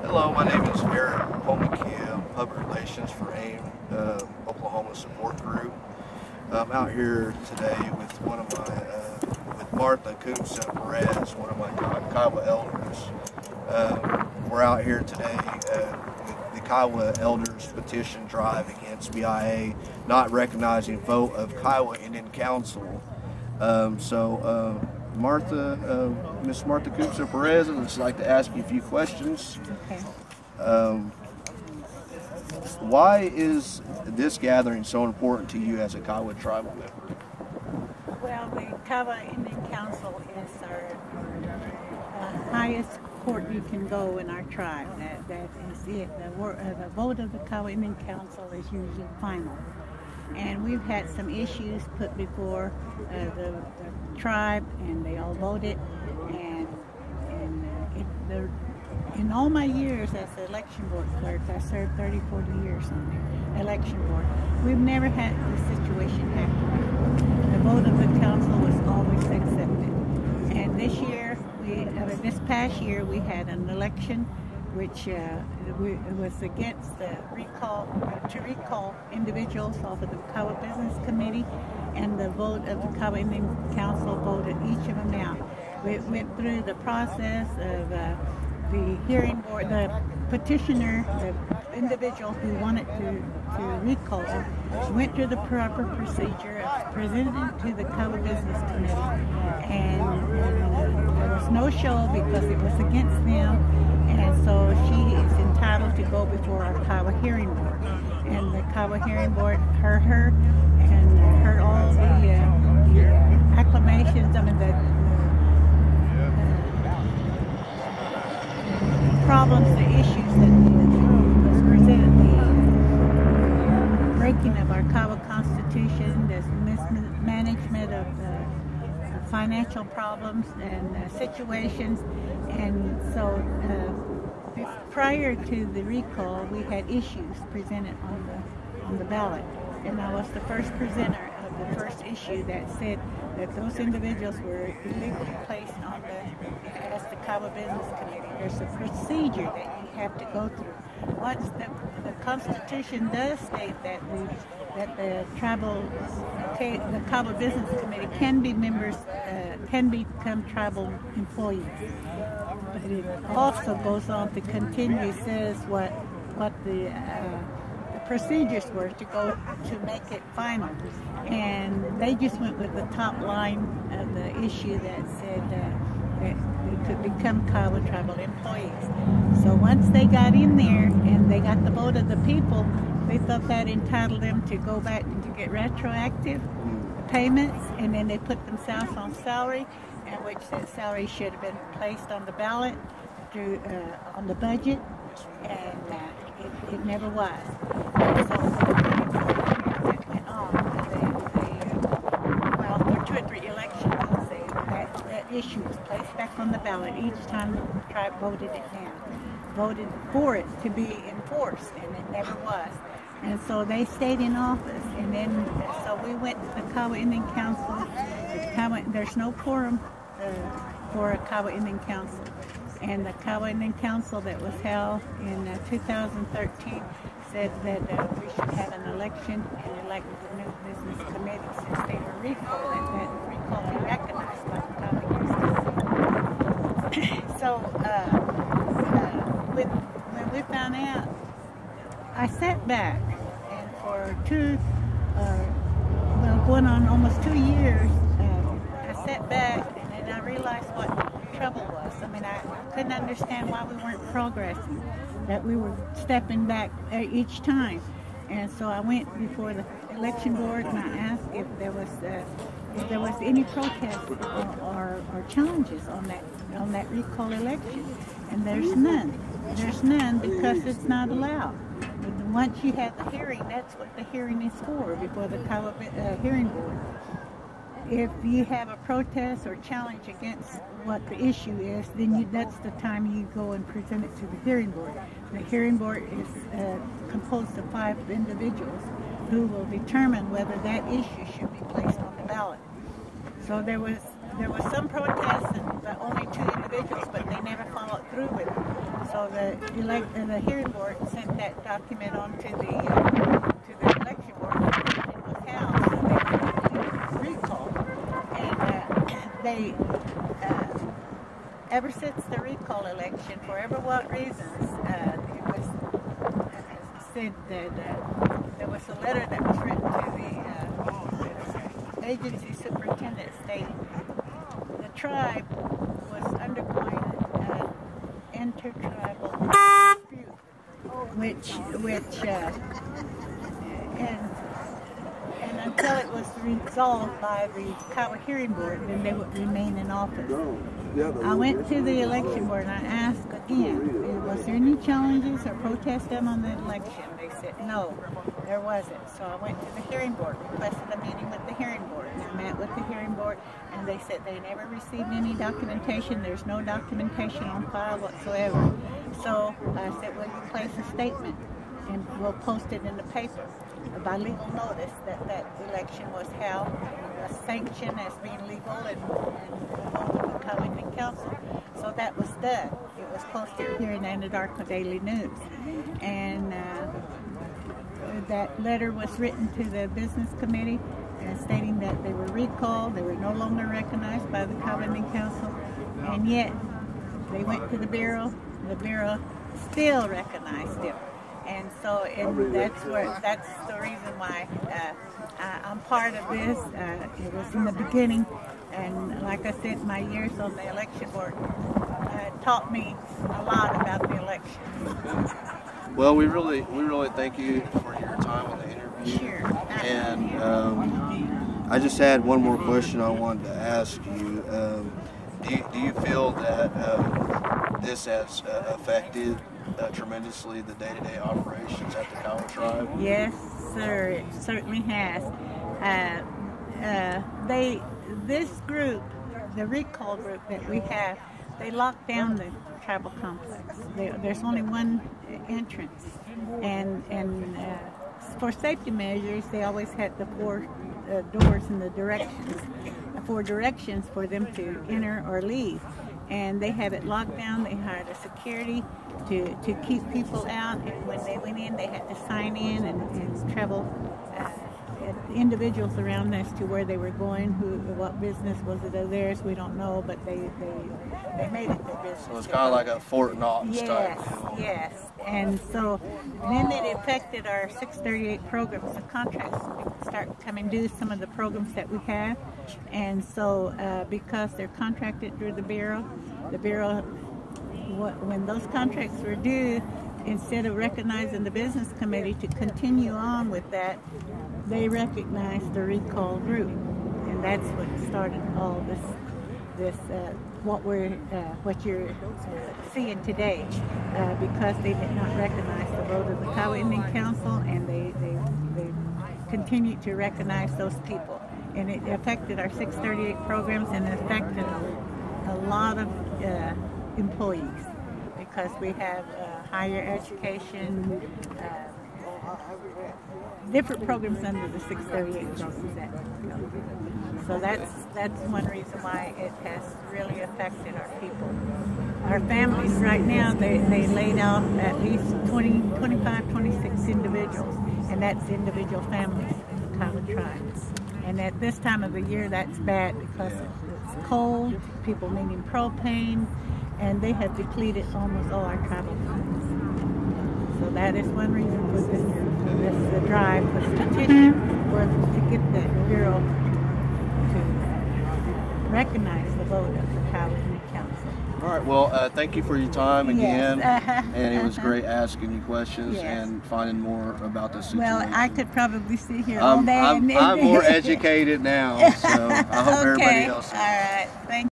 Hello, my name is Eric Poemoceah, Public Relations for AIM, Oklahoma Support Group. I'm out here today with with Martha Koomsa Perez, one of my Kiowa elders. We're out here today with the Kiowa Elders Petition drive against BIA not recognizing vote of Kiowa Indian Council. Miss Martha Koomsa Perez, I'd just like to ask you a few questions. Okay. Why is this gathering so important to you as a Kiowa tribal member? Well, the Kiowa Indian Council is our highest court you can go in our tribe. That is it. The vote of the Kiowa Indian Council is usually final. And we've had some issues put before the tribe, and they all voted. In all my years as the election board clerk, I served 30, 40 years on the election board. We've never had this situation happen before. The vote of the council was always accepted. And this past year, we had an election which was against the to recall individuals off of the Kiowa Business Committee, and the vote of the Kiowa Indian Council voted each of them out. We went through the process of the hearing board, the petitioner, the individual who wanted to recall them, went through the proper procedure, presented it to the Kiowa Business Committee, and there was no show because it was against them. And so she is entitled to go before our Kiowa hearing board. And the Kiowa hearing board heard her and heard all the acclamations, the problems, the issues that was presented, the breaking of our Kiowa Constitution, the mismanagement of the financial problems and situations. And so prior to the recall, we had issues presented on the ballot, and I was the first presenter of the first issue that said that those individuals were illegally placed on as the Kiowa Business Committee. There's a procedure that you have to go through. Once the Constitution does state that the Kiowa Business Committee can be members, can become tribal employees. But it also goes on to continue, says what the procedures were to go to make it final. And they just went with the top line of the issue that said that they could become Kiowa tribal employees. So once they got in there and they got the vote of the people, they thought that entitled them to go back and to get retroactive payments, and then they put themselves on salary, and which that salary should have been placed on the ballot through on the budget, and it never was. And so it went on. Well, for 2 or 3 elections, I'll say, that issue was placed back on the ballot each time the tribe voted it down, voted for it to be enforced, and it never was. And so they stayed in office, and then so we went to the Kiowa Indian Council. There's no quorum for a Kiowa Indian Council, and the Kiowa Indian Council that was held in 2013 said that we should have an election and elect the new business committee since they were recalled, and that recall be recognized by the Kiowa Indian. So when we found out, I sat back, and for going on almost 2 years, I sat back, and then I realized what the trouble was. I mean, I couldn't understand why we weren't progressing, that we were stepping back each time. And so I went before the election board, and I asked if there was any protest or challenges on that recall election, and there's none. There's none because it's not allowed. Once you have the hearing, that's what the hearing is for, before the Kiowa hearing board. If you have a protest or challenge against what the issue is, then that's the time you go and present it to the hearing board. The hearing board is composed of 5 individuals who will determine whether that issue should be placed on the ballot. So there was some protests, and only 2 individuals, but they never followed through with it. So so the hearing board sent that document on to the election board, and it was held. So they were recalled, and they ever since the recall election, for ever what reasons, it was said that there was a letter that was written to the agency superintendent stating the tribe was undergoing an intertribal dispute, and until it was resolved by the Kiowa hearing board, then they would remain in office. I went to the election board and I asked again, was there any challenges or protests done on the election? They said no, there wasn't. So I went to the hearing board, requested a meeting with the hearing board, and I met with the hearing board, and they said they never received any documentation. There's no documentation on file whatsoever. So I said, well, you place a statement and we'll post it in the paper by legal notice that that election was held, was sanctioned as being legal and the Kiowa Council. So that was done. It was posted here in Anadarko Daily News. And that letter was written to the business committee stating that they were recalled, they were no longer recognized by the Kiowa Council, and yet they went to the Bureau still recognized them. And so that's the reason why I'm part of this. It was in the beginning, and like I said, my years on the election board taught me a lot about the election. Well, we really thank you for your time on the interview. Sure. And I just had one more question I wanted to ask you. Do you feel that this has affected tremendously the day-to-day operations at the Kiowa tribe? Yes, sir. It certainly has. This group, the recall group that we have, they locked down the tribal complex. There's only one entrance, and for safety measures, they always had the four doors in the directions, four directions for them to enter or leave. And they have it locked down. They hired a security to keep people out, and when they went in, they had to sign in and travel individuals around as to where they were going, what business was it of theirs, we don't know, but they made it their business. So it's kind of like a Fort Knox type deal. Yes, and so then it affected our 638 programs. The contracts start coming due, some of the programs that we have, and so because they're contracted through the Bureau, when those contracts were due, instead of recognizing the business committee to continue on with that, they recognized the recall group, and that's what started all this what you're seeing today, because they did not recognize the vote of the Kiowa Indian Council, and they continued to recognize those people, and it affected our 638 programs, and it affected a lot of employees, because we have higher education, different programs under the 638 programs. So that's one reason why it has really affected our people. Our families right now, they laid off at least 20, 25, 26 individuals, and that's individual families in the Kiowa tribe. And at this time of the year, that's bad because it's cold, people needing propane, and they have depleted almost all our tribal funds. So that is one reason for this drive, was petition to get the Bureau to recognize the vote of the Kiowa Indian Council. All right, well, thank you for your time again, yes. And it was great asking you questions and finding more about this situation. Well, I could probably sit here all day. I'm more educated now, so I hope everybody else is. All right, thank you.